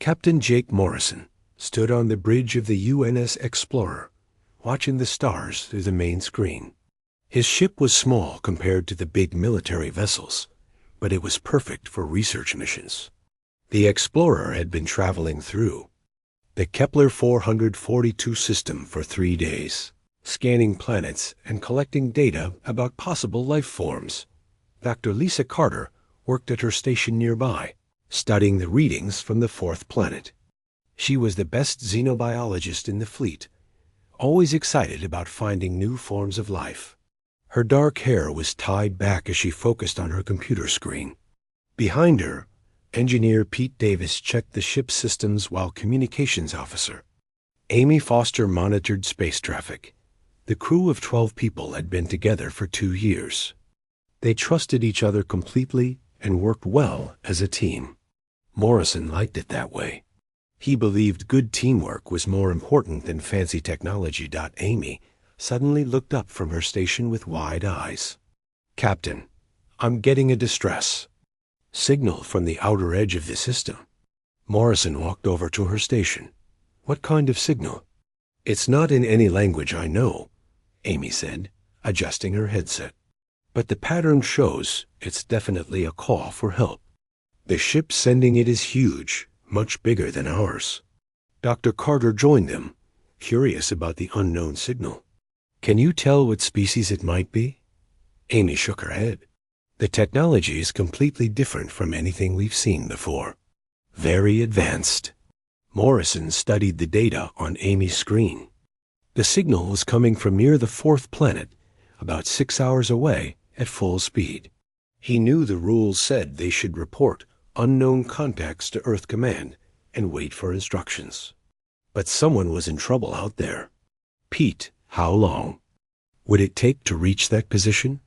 Captain Jake Morrison stood on the bridge of the UNS Explorer, watching the stars through the main screen. His ship was small compared to the big military vessels, but it was perfect for research missions. The Explorer had been traveling through the Kepler 442 system for 3 days, scanning planets and collecting data about possible life forms. Dr. Lisa Carter worked at her station nearby, studying the readings from the 4th planet. She was the best xenobiologist in the fleet, always excited about finding new forms of life. Her dark hair was tied back as she focused on her computer screen. Behind her, Engineer Pete Davis checked the ship's systems while Communications Officer Amy Foster monitored space traffic. The crew of 12 people had been together for 2 years. They trusted each other completely and worked well as a team. Morrison liked it that way. He believed good teamwork was more important than fancy technology. Amy suddenly looked up from her station with wide eyes. "Captain, I'm getting a distress signal from the outer edge of the system." Morrison walked over to her station. "What kind of signal?" "It's not in any language I know," Amy said, adjusting her headset. "But the pattern shows it's definitely a call for help. The ship sending it is huge, much bigger than ours." Dr. Carter joined them, curious about the unknown signal. "Can you tell what species it might be?" Amy shook her head. "The technology is completely different from anything we've seen before. Very advanced." Morrison studied the data on Amy's screen. The signal was coming from near the 4th planet, about 6 hours away at full speed. He knew the rules said they should report unknown contacts to Earth Command and wait for instructions. But someone was in trouble out there. "Pete, how long would it take to reach that position?"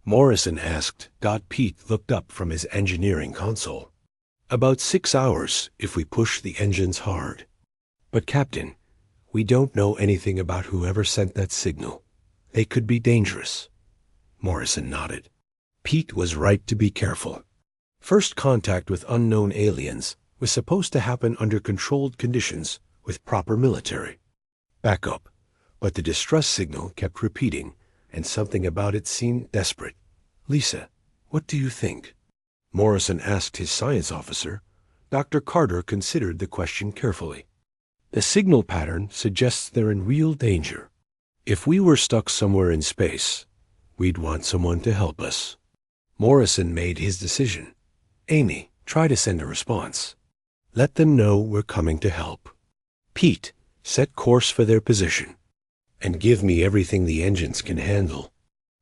Morrison asked. Pete looked up from his engineering console. "About 6 hours if we push the engines hard." "But Captain, we don't know anything about whoever sent that signal. They could be dangerous." Morrison nodded. Pete was right to be careful. First contact with unknown aliens was supposed to happen under controlled conditions with proper military backup, but the distress signal kept repeating, and something about it seemed desperate. "Lisa, what do you think?" Morrison asked his science officer. Dr. Carter considered the question carefully. "The signal pattern suggests they're in real danger. If we were stuck somewhere in space, we'd want someone to help us." Morrison made his decision. "Amy, try to send a response. Let them know we're coming to help. Pete, set course for their position. And give me everything the engines can handle."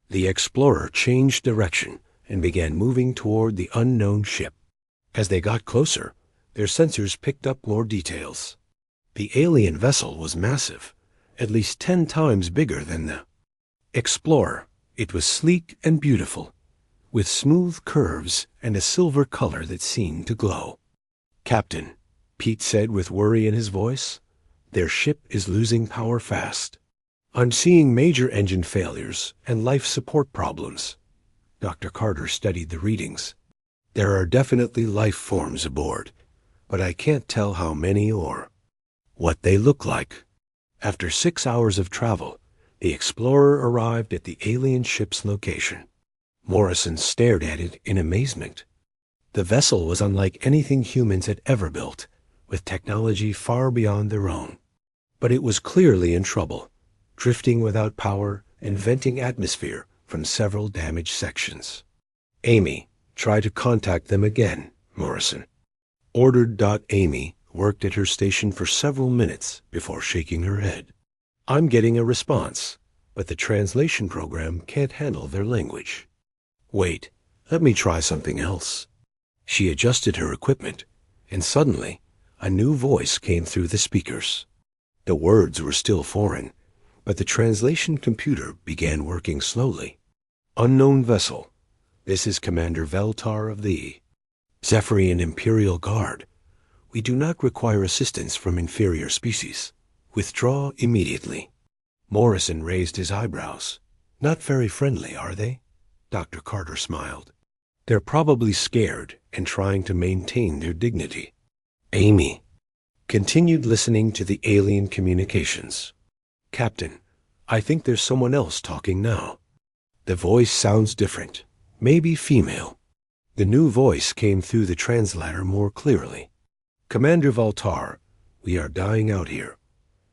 The Explorer changed direction and began moving toward the unknown ship. As they got closer, their sensors picked up more details. The alien vessel was massive, at least 10 times bigger than the Explorer. It was sleek and beautiful, with smooth curves and a silver color that seemed to glow. "Captain," Pete said with worry in his voice, "their ship is losing power fast. I'm seeing major engine failures and life support problems." Dr. Carter studied the readings. "There are definitely life forms aboard, but I can't tell how many or what they look like." After 6 hours of travel, the Explorer arrived at the alien ship's location. Morrison stared at it in amazement. The vessel was unlike anything humans had ever built, with technology far beyond their own. But it was clearly in trouble, drifting without power and venting atmosphere from several damaged sections. "Amy, try to contact them again," Morrison ordered. Amy worked at her station for several minutes before shaking her head. "I'm getting a response, but the translation program can't handle their language." "Wait, let me try something else." She adjusted her equipment, and suddenly a new voice came through the speakers. The words were still foreign, but the translation computer began working slowly. "Unknown vessel. This is Commander Veltar of the Zephyrian Imperial Guard. We do not require assistance from inferior species. Withdraw immediately." Morrison raised his eyebrows. "Not very friendly, are they?" Dr. Carter smiled. "They're probably scared and trying to maintain their dignity." "Amy, continued listening to the alien communications. Captain, I think there's someone else talking now. The voice sounds different, maybe female. The new voice came through the translator more clearly. Commander Valtar, we are dying out here.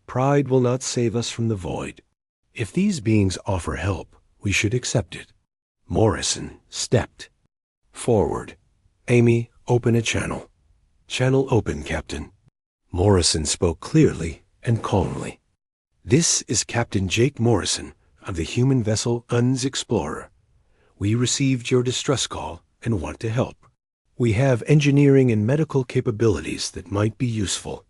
Pride will not save us from the void. If these beings offer help, we should accept it. Morrison stepped forward. Amy, open a channel. Channel open, Captain. Morrison spoke clearly and calmly. This is Captain Jake Morrison of the human vessel UNS Explorer. We received your distress call and want to help. We have engineering and medical capabilities that might be useful.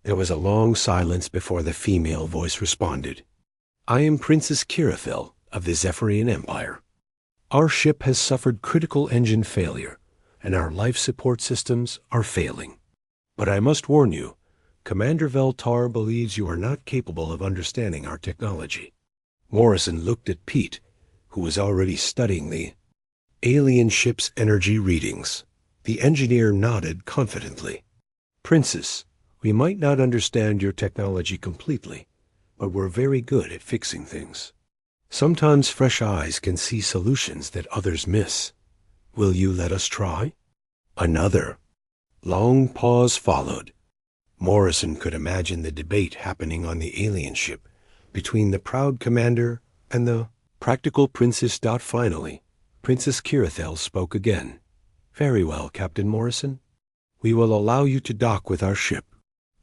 There was a long silence before the female voice responded. I am Princess Kirithel of the Zephyrian Empire. Our ship has suffered critical engine failure, and our life support systems are failing. But I must warn you, Commander Veltar believes you are not capable of understanding our technology. Morrison looked at Pete, who was already studying the alien ship's energy readings. The engineer nodded confidently. Princess, we might not understand your technology completely, but we're very good at fixing things. Sometimes fresh eyes can see solutions that others miss. Will you let us try? Another long pause followed. Morrison could imagine the debate happening on the alien ship between the proud commander and the practical princess. Finally, Princess Kirithel spoke again. Very well, Captain Morrison. We will allow you to dock with our ship.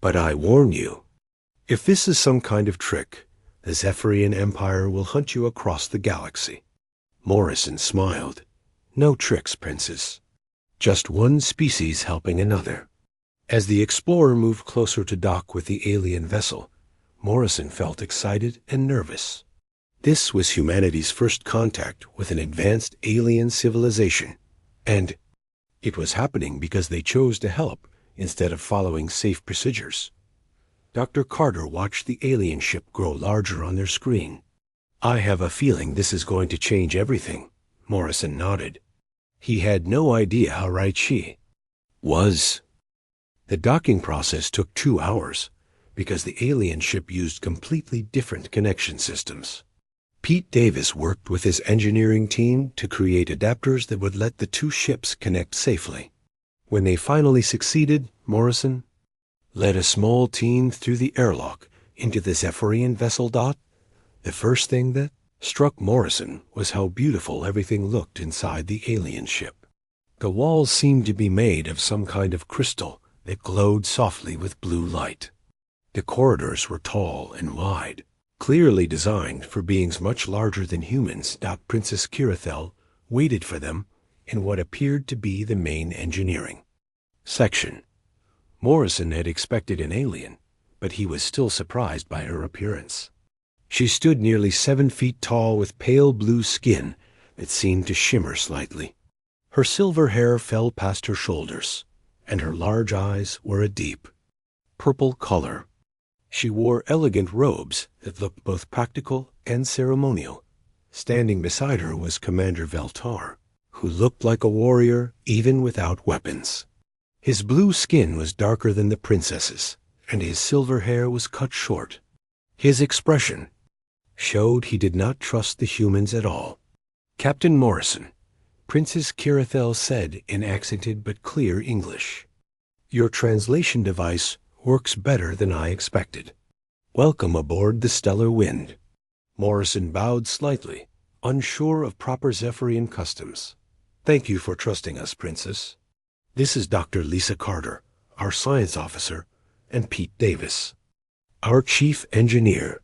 But I warn you, if this is some kind of trick, the Zephyrian Empire will hunt you across the galaxy. Morrison smiled. No tricks, Princess. Just one species helping another. As the explorer moved closer to dock with the alien vessel, Morrison felt excited and nervous. This was humanity's first contact with an advanced alien civilization, and it was happening because they chose to help instead of following safe procedures. Dr. Carter watched the alien ship grow larger on their screen. I have a feeling this is going to change everything, Morrison nodded. He had no idea how right she was. The docking process took 2 hours because the alien ship used completely different connection systems. Pete Davis worked with his engineering team to create adapters that would let the two ships connect safely. When they finally succeeded, Morrison led a small team through the airlock into the Zephyrian vessel. The first thing that struck Morrison was how beautiful everything looked inside the alien ship. The walls seemed to be made of some kind of crystal that glowed softly with blue light. The corridors were tall and wide, clearly designed for beings much larger than humans. Princess Kirithel waited for them in what appeared to be the main engineering section. Morrison had expected an alien, but he was still surprised by her appearance. She stood nearly 7 feet tall with pale blue skin that seemed to shimmer slightly. Her silver hair fell past her shoulders, and her large eyes were a deep purple color. She wore elegant robes that looked both practical and ceremonial. Standing beside her was Commander Veltar, who looked like a warrior even without weapons. His blue skin was darker than the princess's, and his silver hair was cut short. His expression showed he did not trust the humans at all. Captain Morrison, Princess Kirithel said in accented but clear English, your translation device works better than I expected. Welcome aboard the Stellar Wind. Morrison bowed slightly, unsure of proper Zephyrian customs. Thank you for trusting us, Princess. This is Dr. Lisa Carter, our science officer, and Pete Davis, our chief engineer.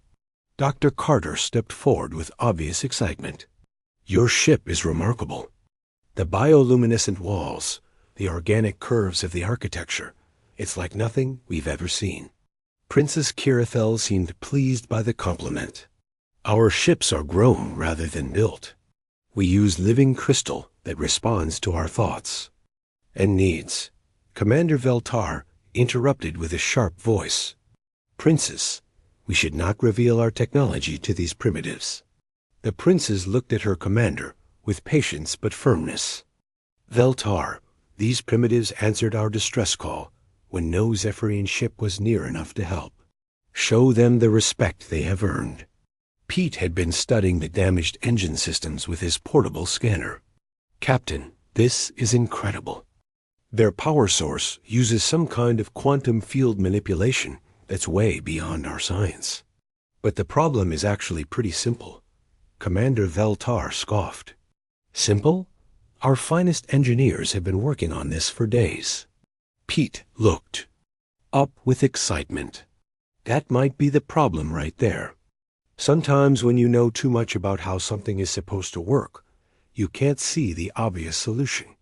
Dr. Carter stepped forward with obvious excitement. Your ship is remarkable. The bioluminescent walls, the organic curves of the architecture, it's like nothing we've ever seen. Princess Kirithel seemed pleased by the compliment. Our ships are grown rather than built. We use living crystal that responds to our thoughts and needs. Commander Veltar interrupted with a sharp voice. Princess, we should not reveal our technology to these primitives. The princess looked at her commander with patience but firmness. Veltar, these primitives answered our distress call. when no Zephyrian ship was near enough to help. Show them the respect they have earned. Pete had been studying the damaged engine systems with his portable scanner. Captain, this is incredible. Their power source uses some kind of quantum field manipulation that's way beyond our science. But the problem is actually pretty simple. Commander Veltar scoffed. Simple? Our finest engineers have been working on this for days. Pete looked up with excitement. That might be the problem right there. Sometimes when you know too much about how something is supposed to work, you can't see the obvious solution.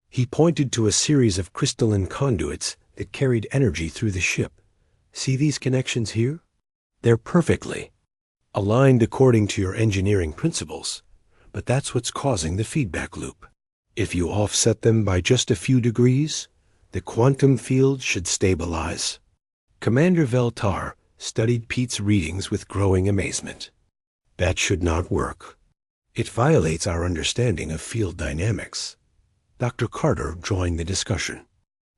He pointed to a series of crystalline conduits that carried energy through the ship. See these connections here? They're perfectly aligned according to your engineering principles, but that's what's causing the feedback loop. If you offset them by just a few degrees, the quantum field should stabilize. Commander Veltar studied Pete's readings with growing amazement. That should not work. It violates our understanding of field dynamics. Dr. Carter joined the discussion.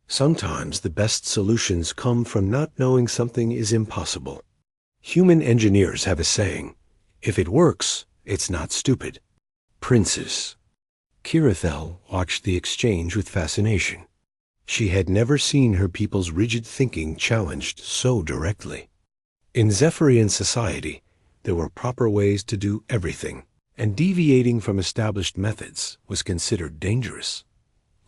Sometimes the best solutions come from not knowing something is impossible. Human engineers have a saying, if it works, it's not stupid. Princess. Kirathel watched the exchange with fascination. She had never seen her people's rigid thinking challenged so directly. In Zephyrian society, there were proper ways to do everything, and deviating from established methods was considered dangerous.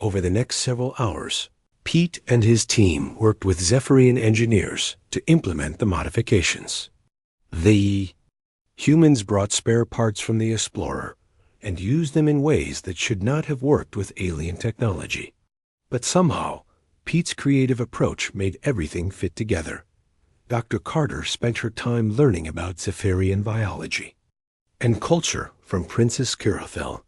Over the next several hours, Pete and his team worked with Zephyrian engineers to implement the modifications. The humans brought spare parts from the Explorer and used them in ways that should not have worked with alien technology. But somehow, Pete's creative approach made everything fit together. Dr. Carter spent her time learning about Zephyrian biology and culture from Princess Kirathel.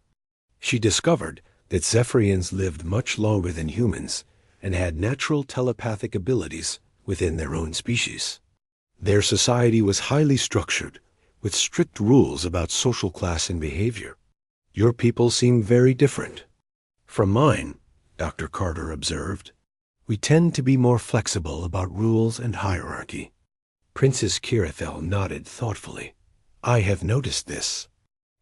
She discovered that Zephyrians lived much longer than humans and had natural telepathic abilities within their own species. Their society was highly structured, with strict rules about social class and behavior. Your people seem very different from mine, Dr. Carter observed. We tend to be more flexible about rules and hierarchy. Princess Kirathel nodded thoughtfully. I have noticed this.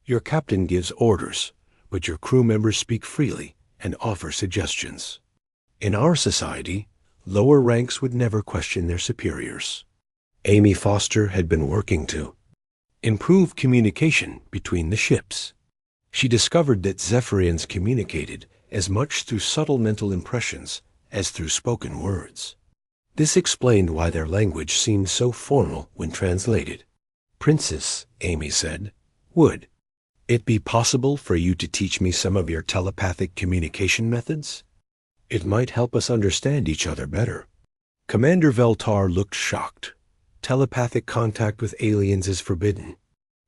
Your captain gives orders, but your crew members speak freely and offer suggestions. In our society, lower ranks would never question their superiors. Amy Foster had been working to improve communication between the ships. She discovered that Zephyrians communicated as much through subtle mental impressions as through spoken words. This explained why their language seemed so formal when translated. Princess, Amy said, would it be possible for you to teach me some of your telepathic communication methods? It might help us understand each other better. Commander Veltar looked shocked. Telepathic contact with aliens is forbidden.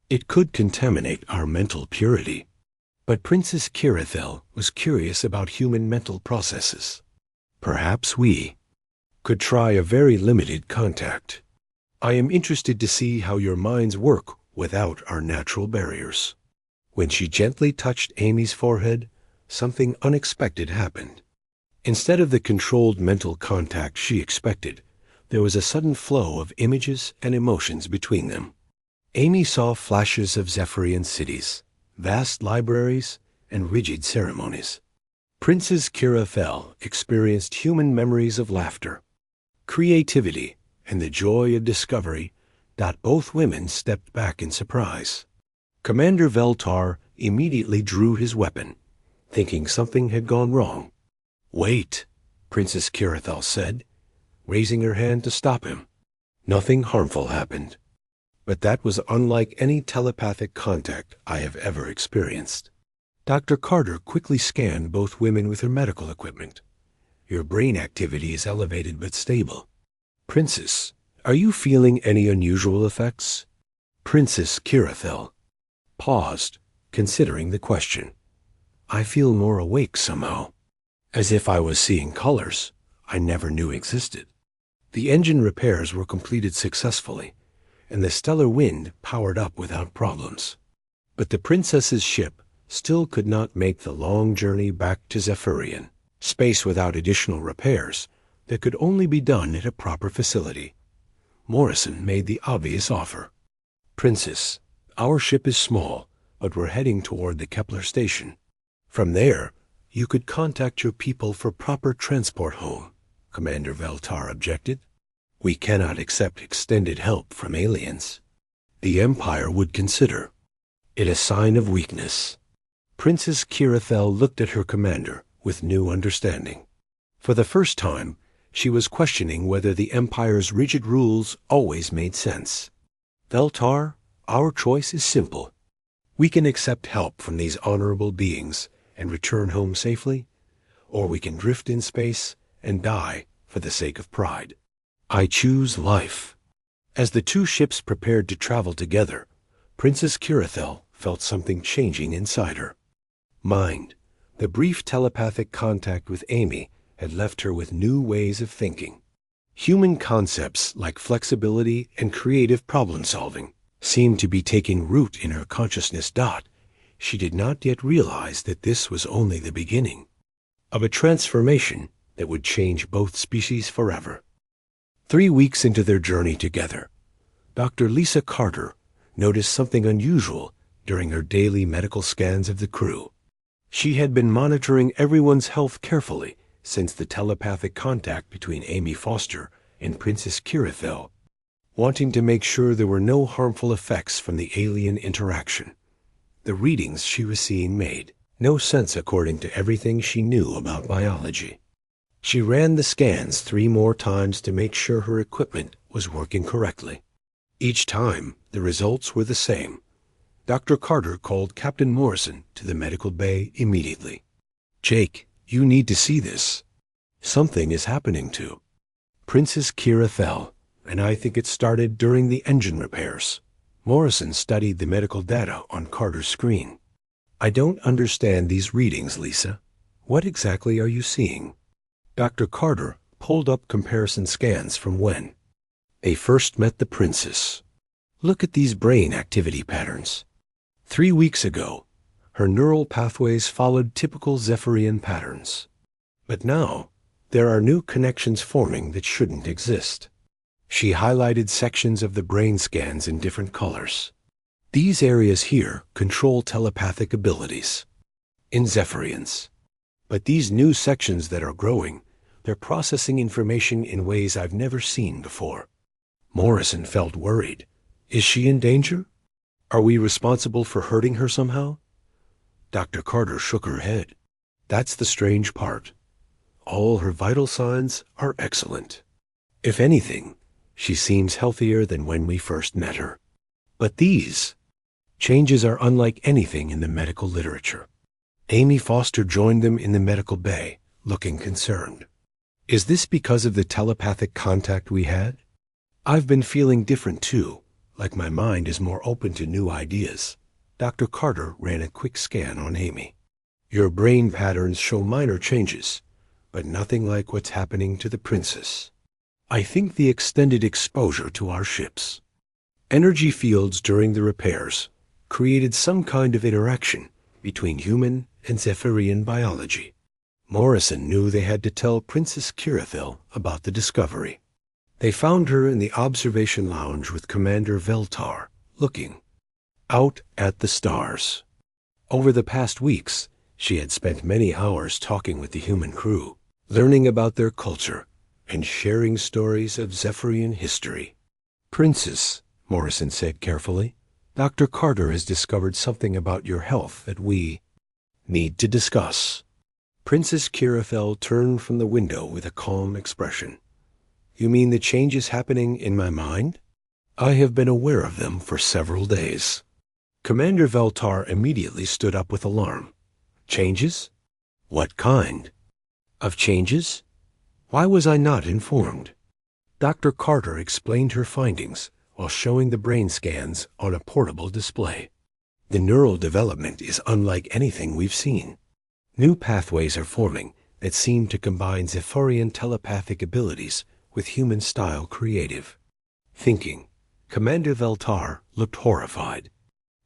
It could contaminate our mental purity. But Princess Kirathel was curious about human mental processes. Perhaps we could try a very limited contact. I am interested to see how your minds work without our natural barriers. When she gently touched Amy's forehead, something unexpected happened. Instead of the controlled mental contact she expected, there was a sudden flow of images and emotions between them. Amy saw flashes of Zephyrian cities, vast libraries, and rigid ceremonies. Princess Kirathel experienced human memories of laughter, creativity, and the joy of discovery. Both women stepped back in surprise. Commander Veltar immediately drew his weapon, thinking something had gone wrong. Wait, Princess Kirathel said, raising her hand to stop him. Nothing harmful happened. But that was unlike any telepathic contact I have ever experienced. Dr. Carter quickly scanned both women with her medical equipment. Your brain activity is elevated but stable. Princess, are you feeling any unusual effects? Princess Kirathel paused, considering the question. I feel more awake somehow, as if I was seeing colors I never knew existed. The engine repairs were completed successfully, and the stellar wind powered up without problems. But the princess's ship still could not make the long journey back to Zephyrian space without additional repairs. that could only be done at a proper facility. Morrison made the obvious offer. Princess, our ship is small, but we're heading toward the Kepler station. From there, you could contact your people for proper transport home, Commander Veltar objected. We cannot accept extended help from aliens. The Empire would consider it a sign of weakness. Princess Kirathel looked at her commander with new understanding. For the first time, she was questioning whether the Empire's rigid rules always made sense. Veltar, our choice is simple. We can accept help from these honorable beings and return home safely, or we can drift in space and die for the sake of pride. I choose life. As the two ships prepared to travel together, Princess Kirathel felt something changing inside her. Mind, the brief telepathic contact with Amy had left her with new ways of thinking. Human concepts like flexibility and creative problem-solving seemed to be taking root in her consciousness. She did not yet realize that this was only the beginning of a transformation that would change both species forever. 3 weeks into their journey together, Dr. Lisa Carter noticed something unusual during her daily medical scans of the crew. She had been monitoring everyone's health carefully since the telepathic contact between Amy Foster and Princess Kirathel, wanting to make sure there were no harmful effects from the alien interaction. The readings she was seeing made no sense according to everything she knew about biology. She ran the scans 3 more times to make sure her equipment was working correctly. Each time, the results were the same. Dr. Carter called Captain Morrison to the medical bay immediately. Jake, you need to see this. Something is happening to Princess Kirathel, and I think it started during the engine repairs. Morrison studied the medical data on Carter's screen. I don't understand these readings, Lisa. What exactly are you seeing? Dr. Carter pulled up comparison scans from when they first met the princess. Look at these brain activity patterns. 3 weeks ago, her neural pathways followed typical Zephyrian patterns. But now, there are new connections forming that shouldn't exist. She highlighted sections of the brain scans in different colors. These areas here control telepathic abilities in Zephyrians. But these new sections that are growing, they're processing information in ways I've never seen before. Morrison felt worried. Is she in danger? Are we responsible for hurting her somehow? Dr. Carter shook her head. That's the strange part. All her vital signs are excellent. If anything, she seems healthier than when we first met her. But these changes are unlike anything in the medical literature. Amy Foster joined them in the medical bay, looking concerned. Is this because of the telepathic contact we had? I've been feeling different too, like my mind is more open to new ideas. Dr. Carter ran a quick scan on Amy. Your brain patterns show minor changes, but nothing like what's happening to the princess. I think the extended exposure to our ships, energy fields during the repairs, created some kind of interaction between human and Zephyrian biology. Morrison knew they had to tell Princess Kirathel about the discovery. They found her in the observation lounge with Commander Veltar, looking out at the stars. Over the past weeks, she had spent many hours talking with the human crew, learning about their culture and sharing stories of Zephyrian history. Princess, Morrison said carefully, Dr. Carter has discovered something about your health that we need to discuss. Princess Kirathel turned from the window with a calm expression. You mean the changes happening in my mind? I have been aware of them for several days. Commander Veltar immediately stood up with alarm. Changes? What kind of changes? Why was I not informed? Dr. Carter explained her findings while showing the brain scans on a portable display. The neural development is unlike anything we've seen. New pathways are forming that seem to combine Zephyrian telepathic abilities with human-style creative thinking. Commander Veltar looked horrified.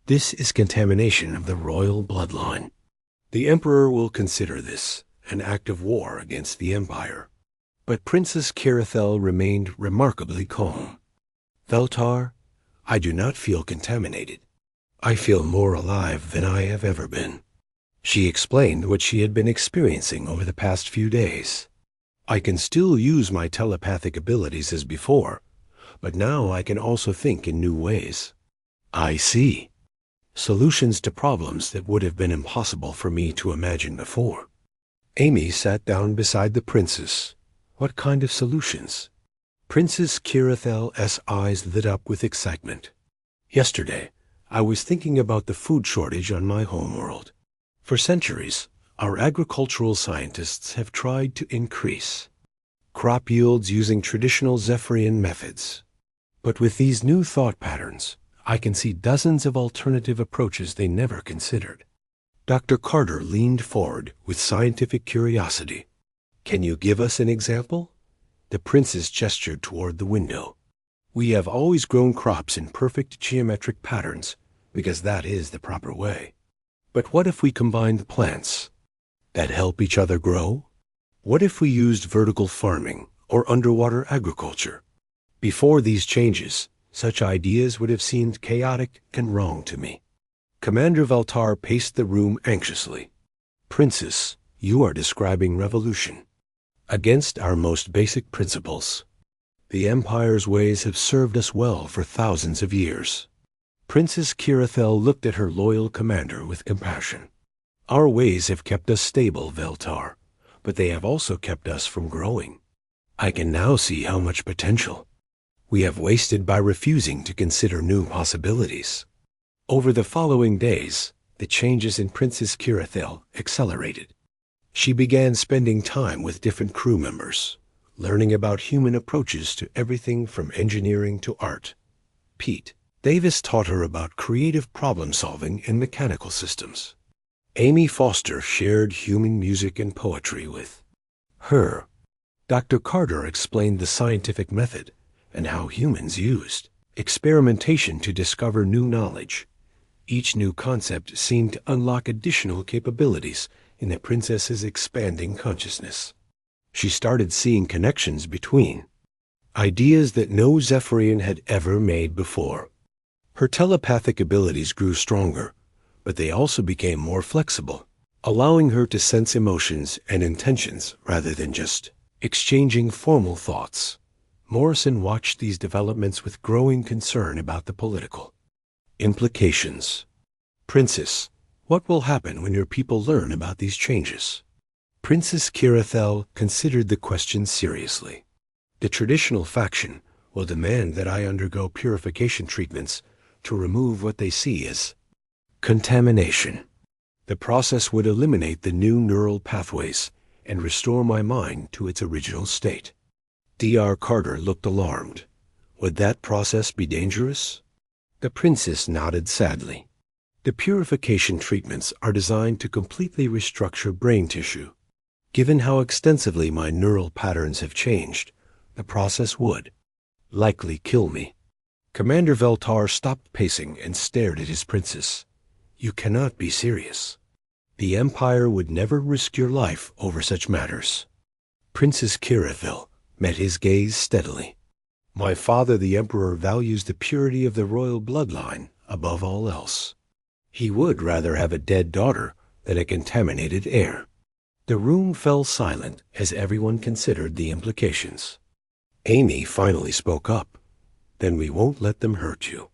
This is contamination of the royal bloodline. The Emperor will consider this an act of war against the Empire. But Princess Kirithel remained remarkably calm. Veltar, I do not feel contaminated. I feel more alive than I have ever been. She explained what she had been experiencing over the past few days. I can still use my telepathic abilities as before, but now I can also think in new ways. I see. Solutions to problems that would have been impossible for me to imagine before. Amy sat down beside the princess. What kind of solutions? Princess Kirithel's eyes lit up with excitement. Yesterday, I was thinking about the food shortage on my homeworld. For centuries, our agricultural scientists have tried to increase crop yields using traditional Zephyrian methods. But with these new thought patterns, I can see dozens of alternative approaches they never considered. Dr. Carter leaned forward with scientific curiosity. Can you give us an example? The princess gestured toward the window. We have always grown crops in perfect geometric patterns because that is the proper way. But what if we combined plants that help each other grow? What if we used vertical farming or underwater agriculture? Before these changes, such ideas would have seemed chaotic and wrong to me. Commander Veltar paced the room anxiously. Princess, you are describing revolution against our most basic principles. The Empire's ways have served us well for thousands of years. Princess Kirithel looked at her loyal commander with compassion. Our ways have kept us stable, Veltar, but they have also kept us from growing. I can now see how much potential we have wasted by refusing to consider new possibilities. Over the following days, the changes in Princess Kirithel accelerated. She began spending time with different crew members, learning about human approaches to everything from engineering to art. Pete Davis taught her about creative problem-solving and mechanical systems. Amy Foster shared human music and poetry with her. Dr. Carter explained the scientific method and how humans used experimentation to discover new knowledge. Each new concept seemed to unlock additional capabilities in the princess's expanding consciousness. She started seeing connections between ideas that no Zephyrian had ever made before. Her telepathic abilities grew stronger, but they also became more flexible, allowing her to sense emotions and intentions rather than just exchanging formal thoughts. Morrison watched these developments with growing concern about the political implications. Princess, what will happen when your people learn about these changes? Princess Kirithel considered the question seriously. The traditional faction will demand that I undergo purification treatments to remove what they see as contamination. The process would eliminate the new neural pathways and restore my mind to its original state. Dr. Carter looked alarmed. Would that process be dangerous? The princess nodded sadly. The purification treatments are designed to completely restructure brain tissue. Given how extensively my neural patterns have changed, the process would likely kill me. Commander Veltar stopped pacing and stared at his princess. You cannot be serious. The Empire would never risk your life over such matters. Princess Kirithel met his gaze steadily. My father, the Emperor, values the purity of the royal bloodline above all else. He would rather have a dead daughter than a contaminated heir. The room fell silent as everyone considered the implications. Amy finally spoke up. Then we won't let them hurt you.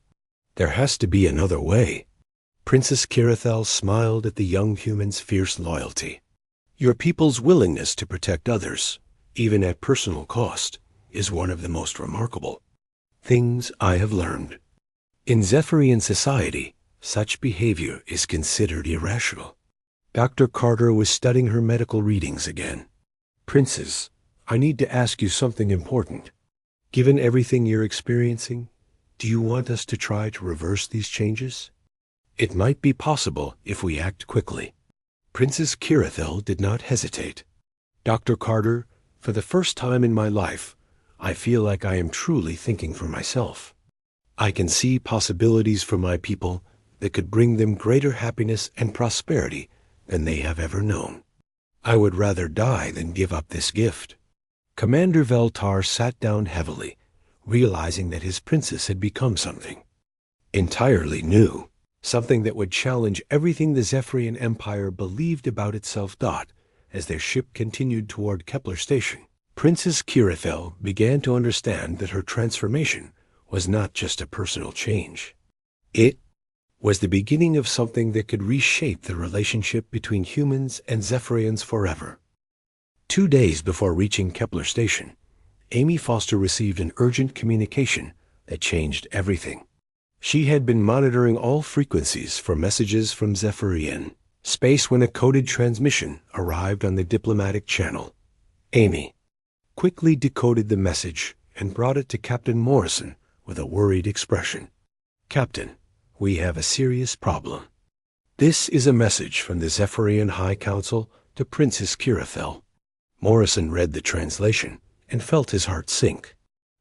There has to be another way. Princess Kirithel smiled at the young human's fierce loyalty. Your people's willingness to protect others, even at personal cost, is one of the most remarkable things I have learned. In Zephyrian society, such behavior is considered irrational. Dr. Carter was studying her medical readings again. Princess, I need to ask you something important. Given everything you're experiencing, do you want us to try to reverse these changes? It might be possible if we act quickly. Princess Kirithel did not hesitate. Dr. Carter, for the first time in my life, I feel like I am truly thinking for myself. I can see possibilities for my people that could bring them greater happiness and prosperity than they have ever known. I would rather die than give up this gift. Commander Veltar sat down heavily, realizing that his princess had become something entirely new, something that would challenge everything the Zephyrian Empire believed about itself. As their ship continued toward Kepler Station, Princess Kirithel began to understand that her transformation was not just a personal change. It was the beginning of something that could reshape the relationship between humans and Zephyrians forever. 2 days before reaching Kepler Station, Amy Foster received an urgent communication that changed everything. She had been monitoring all frequencies for messages from Zephyrian space when a coded transmission arrived on the diplomatic channel. Amy quickly decoded the message and brought it to Captain Morrison with a worried expression. "Captain, we have a serious problem. This is a message from the Zephyrian High Council to Princess Kirithel." Morrison read the translation and felt his heart sink.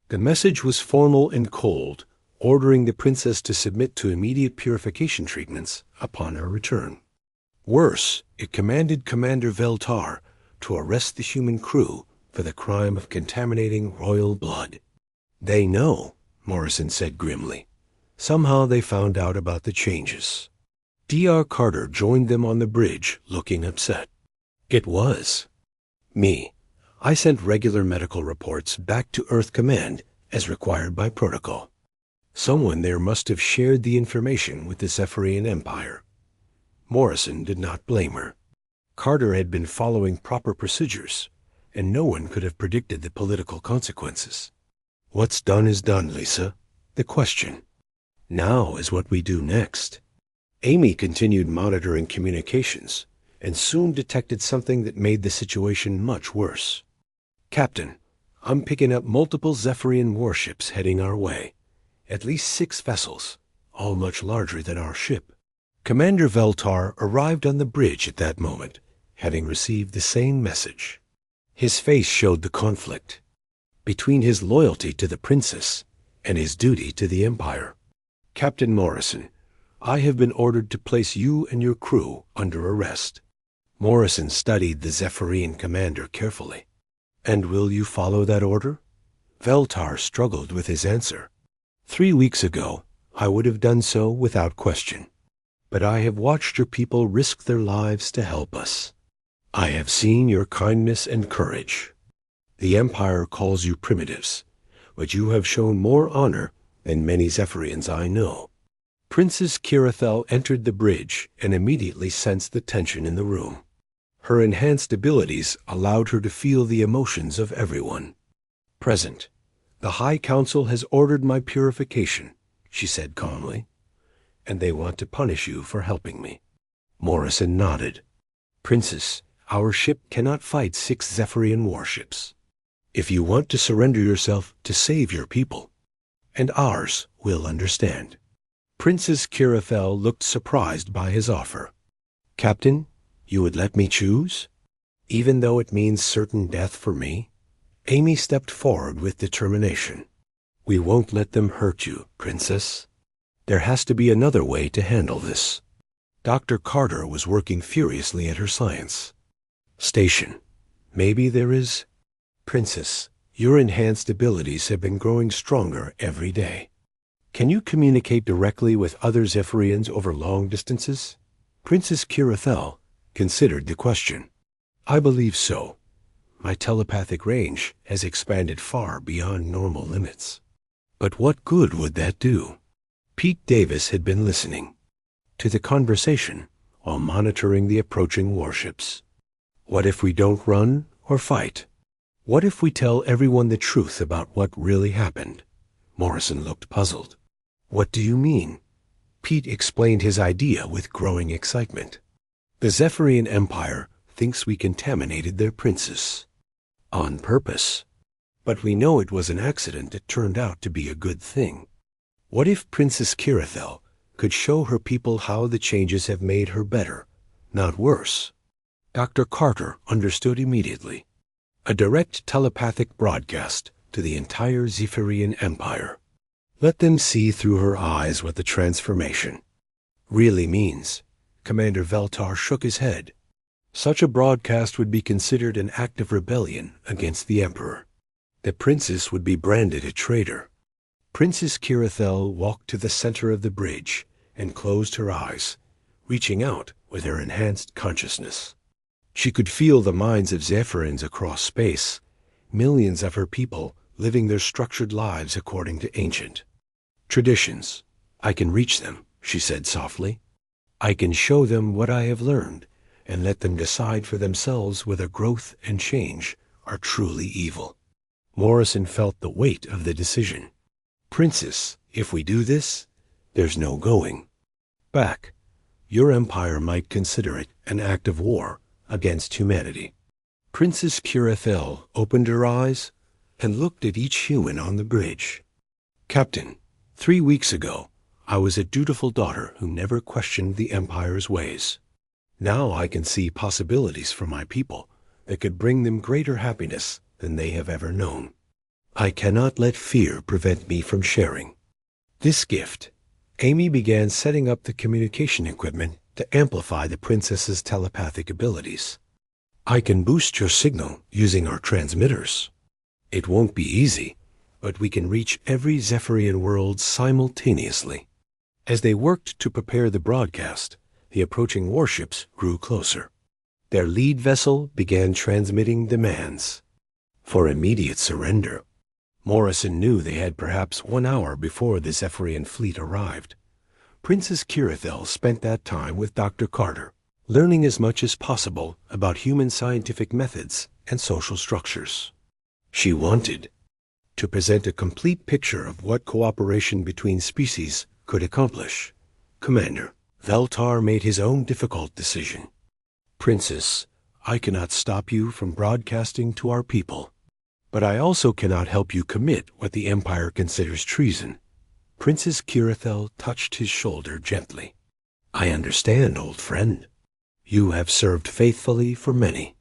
The message was formal and cold, ordering the princess to submit to immediate purification treatments upon her return. Worse, it commanded Commander Veltar to arrest the human crew for the crime of contaminating royal blood. "They know," Morrison said grimly. "Somehow they found out about the changes." D.R. Carter joined them on the bridge, looking upset. "It was me. I sent regular medical reports back to Earth Command as required by protocol. Someone there must have shared the information with the Zephyrian Empire." Morrison did not blame her. Carter had been following proper procedures, and no one could have predicted the political consequences. "What's done is done, Lisa. The question now is what we do next." Amy continued monitoring communications and soon detected something that made the situation much worse. "Captain, I'm picking up multiple Zephyrian warships heading our way. At least 6 vessels, all much larger than our ship." Commander Veltar arrived on the bridge at that moment, having received the same message. His face showed the conflict between his loyalty to the princess and his duty to the Empire. "Captain Morrison, I have been ordered to place you and your crew under arrest." Morrison studied the Zephyrian commander carefully. "And will you follow that order?" Veltar struggled with his answer. 3 weeks ago, I would have done so without question. But I have watched your people risk their lives to help us. I have seen your kindness and courage. The Empire calls you primitives, but you have shown more honor than many Zephyrians I know." Princess Kirithel entered the bridge and immediately sensed the tension in the room. Her enhanced abilities allowed her to feel the emotions of everyone present. "The High Council has ordered my purification," she said calmly, "and they want to punish you for helping me." Morrison nodded. "Princess, our ship cannot fight 6 Zephyrian warships. If you want to surrender yourself to save your people, and ours will understand." Princess Kirithel looked surprised by his offer. "Captain, you would let me choose? Even though it means certain death for me?" Amy stepped forward with determination. "We won't let them hurt you, Princess. There has to be another way to handle this." Dr. Carter was working furiously at her science station. "Maybe there is." "Princess, your enhanced abilities have been growing stronger every day. Can you communicate directly with other Zephyrians over long distances?" Princess Kirithel considered the question. "I believe so. My telepathic range has expanded far beyond normal limits." "But what good would that do?" Pete Davis had been listening to the conversation while monitoring the approaching warships. "What if we don't run or fight? What if we tell everyone the truth about what really happened?" Morrison looked puzzled. "What do you mean?" Pete explained his idea with growing excitement. "The Zephyrian Empire thinks we contaminated their princess on purpose. But we know it was an accident that turned out to be a good thing. What if Princess Kirithel could show her people how the changes have made her better, not worse?" Dr. Carter understood immediately. A direct telepathic broadcast to the entire Zephyrian Empire. Let them see through her eyes what the transformation really means. Commander Veltar shook his head. Such a broadcast would be considered an act of rebellion against the Emperor. The princess would be branded a traitor. Princess Kirathel walked to the center of the bridge and closed her eyes, reaching out with her enhanced consciousness. She could feel the minds of Zephyrians across space, millions of her people living their structured lives according to ancient traditions. I can reach them, she said softly. I can show them what I have learned and let them decide for themselves whether growth and change are truly evil. Morrison felt the weight of the decision. Princess, if we do this, there's no going back. Your empire might consider it an act of war against humanity. Princess Kirathel opened her eyes and looked at each human on the bridge. Captain, 3 weeks ago, I was a dutiful daughter who never questioned the Empire's ways. Now I can see possibilities for my people that could bring them greater happiness than they have ever known. I cannot let fear prevent me from sharing this gift. Amy began setting up the communication equipment to amplify the princess's telepathic abilities. I can boost your signal using our transmitters. It won't be easy, but we can reach every Zephyrian world simultaneously. As they worked to prepare the broadcast, the approaching warships grew closer. Their lead vessel began transmitting demands for immediate surrender. Morrison knew they had perhaps 1 hour before the Zephyrian fleet arrived. Princess Kirathel spent that time with Dr. Carter, learning as much as possible about human scientific methods and social structures. She wanted to present a complete picture of what cooperation between species could accomplish. Commander, Veltar made his own difficult decision. Princess, I cannot stop you from broadcasting to our people, but I also cannot help you commit what the Empire considers treason. Princess Kirathel touched his shoulder gently. I understand, old friend. You have served faithfully for many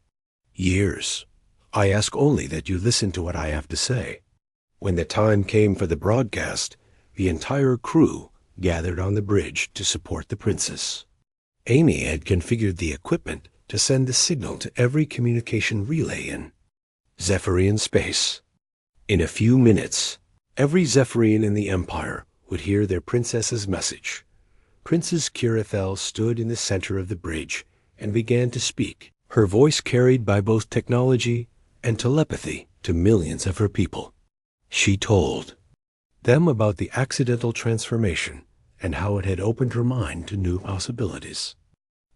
years. I ask only that you listen to what I have to say. When the time came for the broadcast, the entire crew gathered on the bridge to support the princess. Amy had configured the equipment to send the signal to every communication relay in Zephyrian space. In a few minutes, every Zephyrian in the Empire would hear their princess's message. Princess Kirathel stood in the center of the bridge and began to speak, her voice carried by both technology and telepathy to millions of her people. She told them about the accidental transformation and how it had opened her mind to new possibilities.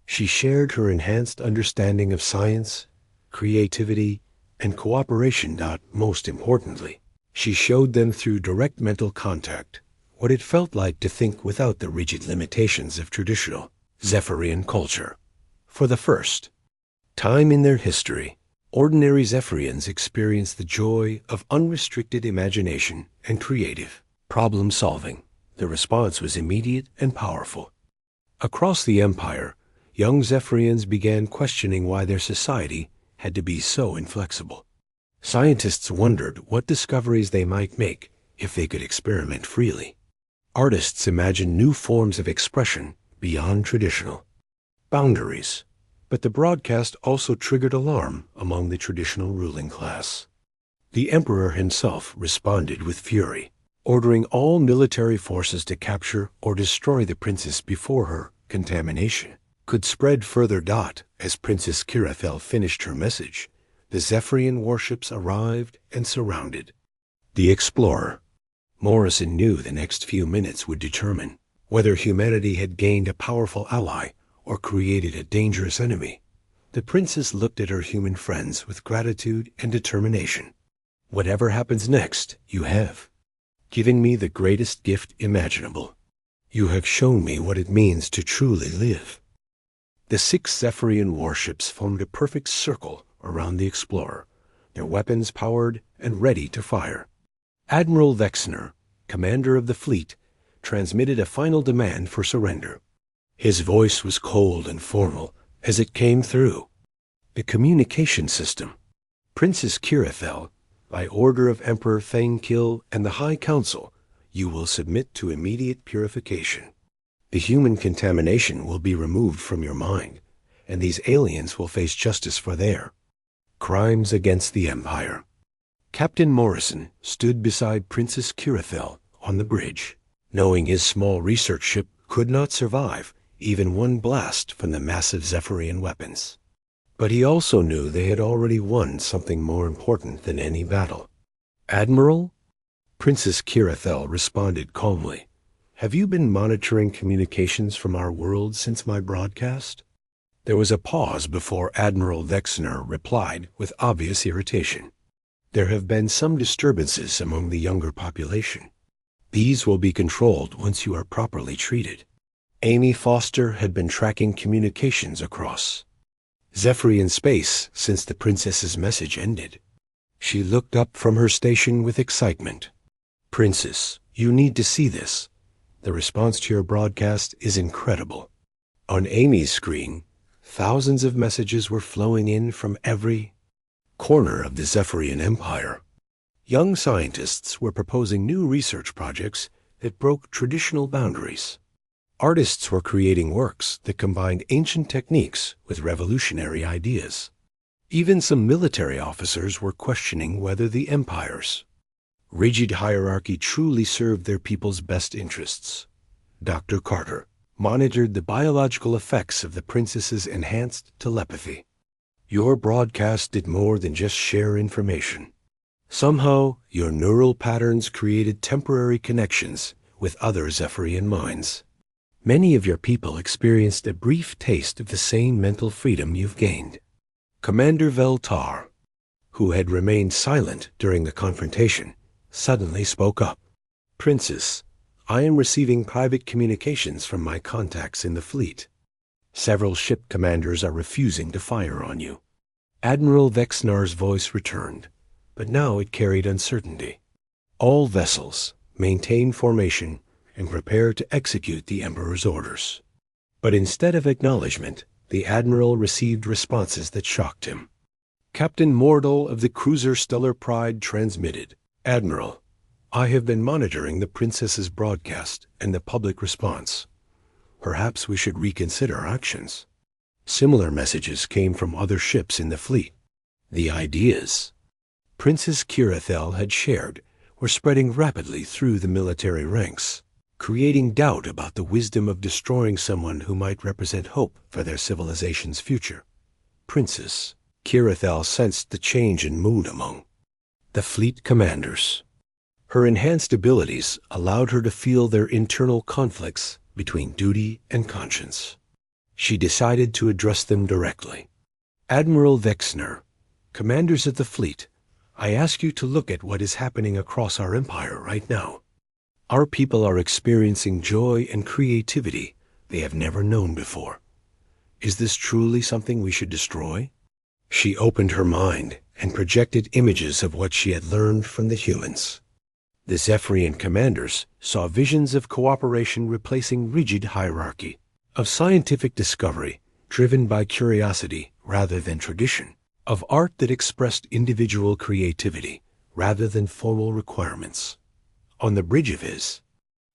She shared her enhanced understanding of science, creativity, and cooperation. Most importantly, she showed them through direct mental contact what it felt like to think without the rigid limitations of traditional Zephyrian culture. For the first time in their history, ordinary Zephyrians experienced the joy of unrestricted imagination and creative problem-solving. The response was immediate and powerful. Across the Empire, young Zephyrians began questioning why their society had to be so inflexible. Scientists wondered what discoveries they might make if they could experiment freely. Artists imagined new forms of expression beyond traditional boundaries. But the broadcast also triggered alarm among the traditional ruling class. The Emperor himself responded with fury, ordering all military forces to capture or destroy the princess before her contamination could spread further. As Princess Kirathel finished her message, the Zephyrian warships arrived and surrounded the Explorer. Morrison knew the next few minutes would determine whether humanity had gained a powerful ally or created a dangerous enemy. The princess looked at her human friends with gratitude and determination. Whatever happens next, you have given me the greatest gift imaginable. You have shown me what it means to truly live. The 6 Zephyrian warships formed a perfect circle around the Explorer, their weapons powered and ready to fire. Admiral Vexner, commander of the fleet, transmitted a final demand for surrender. His voice was cold and formal as it came through the communication system. Princess Kirathel, by order of Emperor Thangkil and the High Council, you will submit to immediate purification. The human contamination will be removed from your mind, and these aliens will face justice for their crimes against the Empire. Captain Morrison stood beside Princess Kirithel on the bridge, knowing his small research ship could not survive even one blast from the massive Zephyrian weapons. But he also knew they had already won something more important than any battle. "Admiral?" Princess Kirithel responded calmly. "Have you been monitoring communications from our world since my broadcast?" There was a pause before Admiral Vexner replied with obvious irritation. "There have been some disturbances among the younger population. These will be controlled once you are properly treated." Amy Foster had been tracking communications across Zephyrian space since the princess's message ended. She looked up from her station with excitement. "Princess, you need to see this. The response to your broadcast is incredible." On Amy's screen, thousands of messages were flowing in from every corner of the Zephyrian Empire. Young scientists were proposing new research projects that broke traditional boundaries. Artists were creating works that combined ancient techniques with revolutionary ideas. Even some military officers were questioning whether the Empire's rigid hierarchy truly served their people's best interests. Dr. Carter monitored the biological effects of the princess's enhanced telepathy. "Your broadcast did more than just share information. Somehow, your neural patterns created temporary connections with other Zephyrian minds. Many of your people experienced a brief taste of the same mental freedom you've gained." Commander Veltar, who had remained silent during the confrontation, suddenly spoke up. "Princess, I am receiving private communications from my contacts in the fleet. Several ship commanders are refusing to fire on you." Admiral Vexnar's voice returned, but now it carried uncertainty. "All vessels maintain formation and prepare to execute the Emperor's orders." But instead of acknowledgement, the Admiral received responses that shocked him. Captain Mordal of the cruiser Stellar Pride transmitted, "Admiral, I have been monitoring the Princess's broadcast and the public response. Perhaps we should reconsider our actions." Similar messages came from other ships in the fleet. The ideas Princess Kirithel had shared were spreading rapidly through the military ranks, creating doubt about the wisdom of destroying someone who might represent hope for their civilization's future. Princess Kirithel sensed the change in mood among the fleet commanders. Her enhanced abilities allowed her to feel their internal conflicts between duty and conscience. She decided to address them directly. "Admiral Vexner, commanders of the fleet, I ask you to look at what is happening across our empire right now. Our people are experiencing joy and creativity they have never known before. Is this truly something we should destroy?" She opened her mind and projected images of what she had learned from the humans. The Zephyrian commanders saw visions of cooperation replacing rigid hierarchy, of scientific discovery driven by curiosity rather than tradition, of art that expressed individual creativity rather than formal requirements. On the bridge of his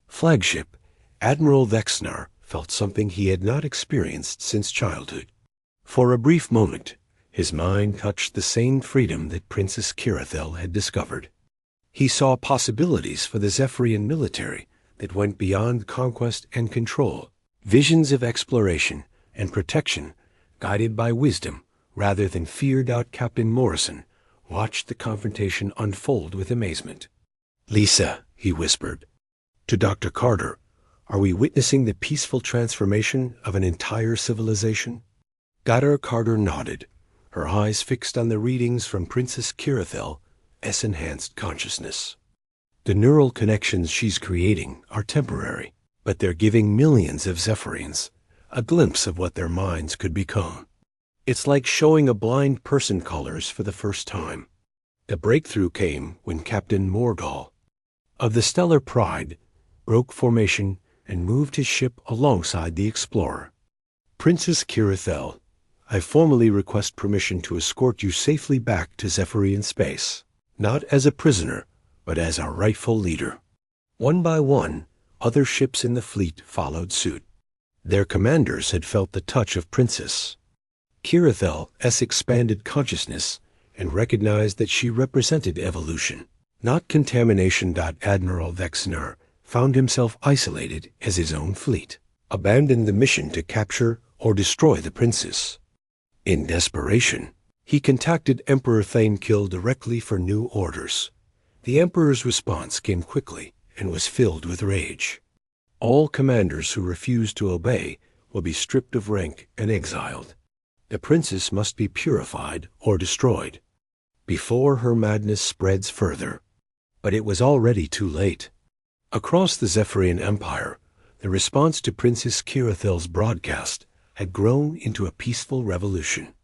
flagship, Admiral Vexnar felt something he had not experienced since childhood. For a brief moment, his mind touched the same freedom that Princess Kirithel had discovered. He saw possibilities for the Zephyrian military that went beyond conquest and control, visions of exploration and protection guided by wisdom rather than feared out. Captain Morrison watched the confrontation unfold with amazement. "Lisa," he whispered to Dr. Carter, "are we witnessing the peaceful transformation of an entire civilization?" Dr. Carter nodded, her eyes fixed on the readings from Princess Kirithel's enhanced consciousness. "The neural connections she's creating are temporary, but they're giving millions of Zephyrians a glimpse of what their minds could become. It's like showing a blind person colors for the first time." The breakthrough came when Captain Morgal of the Stellar Pride broke formation and moved his ship alongside the Explorer. "Princess Kirithel, I formally request permission to escort you safely back to Zephyrian space, not as a prisoner, but as our rightful leader." One by one, other ships in the fleet followed suit. Their commanders had felt the touch of Princess Kirithel's expanded consciousness and recognized that she represented evolution, not contamination. Admiral Vexner found himself isolated as his own fleet abandoned the mission to capture or destroy the princess. In desperation, he contacted Emperor Thankil directly for new orders. The Emperor's response came quickly and was filled with rage. All commanders who refuse to obey will be stripped of rank and exiled. The princess must be purified or destroyed before her madness spreads further. But it was already too late. Across the Zephyrian Empire, the response to Princess Kirithel's broadcast had grown into a peaceful revolution.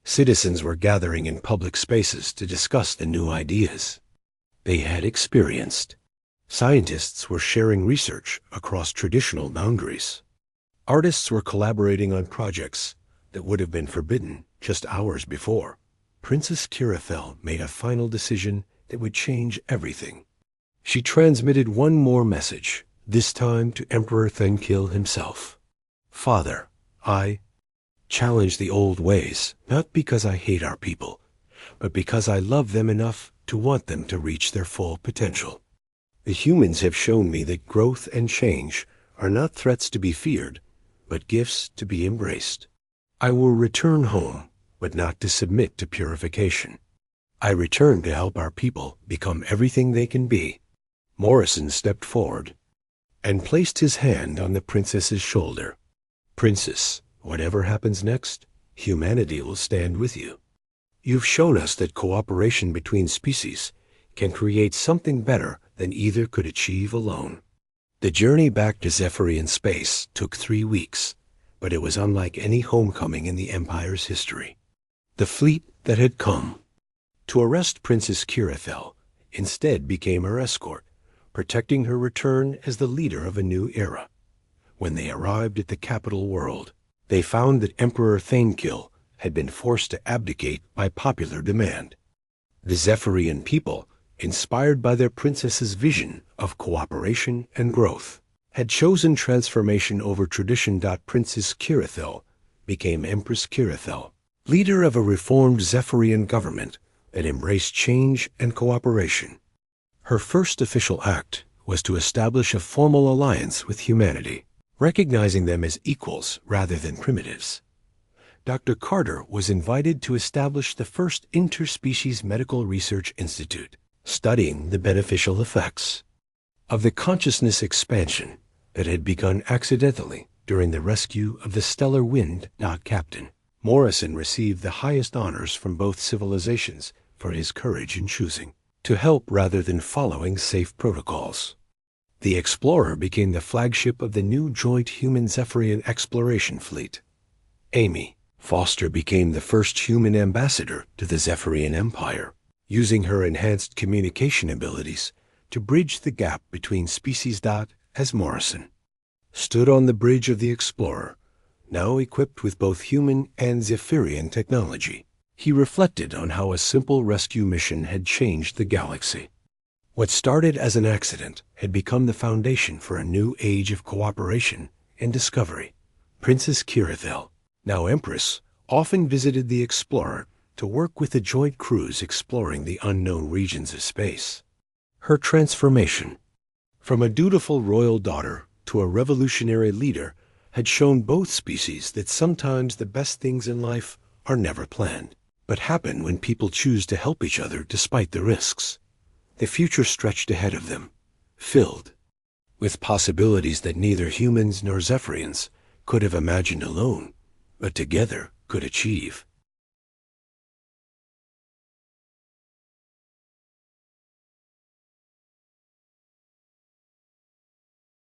Citizens were gathering in public spaces to discuss the new ideas they had experienced. Scientists were sharing research across traditional boundaries. Artists were collaborating on projects that would have been forbidden just hours before. Princess Kirithel made a final decision that would change everything. She transmitted one more message, this time to Emperor Thankil himself. Father, I challenge the old ways, not because I hate our people, but because I love them enough to want them to reach their full potential. The humans have shown me that growth and change are not threats to be feared, but gifts to be embraced. I will return home, but not to submit to purification. I return to help our people become everything they can be. Morrison stepped forward and placed his hand on the princess's shoulder. Princess, whatever happens next, humanity will stand with you. You've shown us that cooperation between species can create something better than either could achieve alone. The journey back to Zephyrian space took 3 weeks, but it was unlike any homecoming in the Empire's history. The fleet that had come to arrest Princess Kirithel instead became her escort, protecting her return as the leader of a new era. When they arrived at the capital world, they found that Emperor Thankil had been forced to abdicate by popular demand. The Zephyrian people, inspired by their princess's vision of cooperation and growth, had chosen transformation over tradition. Princess Kirithel became Empress Kirithel, leader of a reformed Zephyrian government that embraced change and cooperation. Her first official act was to establish a formal alliance with humanity, recognizing them as equals rather than primitives. Dr. Carter was invited to establish the first interspecies medical research institute, studying the beneficial effects of the consciousness expansion that had begun accidentally during the rescue of the stellar wind. Captain Morrison received the highest honors from both civilizations for his courage in choosing to help rather than following safe protocols. The Explorer became the flagship of the new joint human Zephyrian exploration fleet. Amy Foster became the first human ambassador to the Zephyrian Empire, using her enhanced communication abilities to bridge the gap between species. As Morrison stood on the bridge of the Explorer, now equipped with both human and Zephyrian technology, he reflected on how a simple rescue mission had changed the galaxy. What started as an accident had become the foundation for a new age of cooperation and discovery. Princess Kirithel, now Empress, often visited the Explorer to work with the joint crews exploring the unknown regions of space. Her transformation from a dutiful royal daughter to a revolutionary leader had shown both species that sometimes the best things in life are never planned, but happen when people choose to help each other despite the risks. The future stretched ahead of them, filled with possibilities that neither humans nor Zephyrians could have imagined alone, but together could achieve.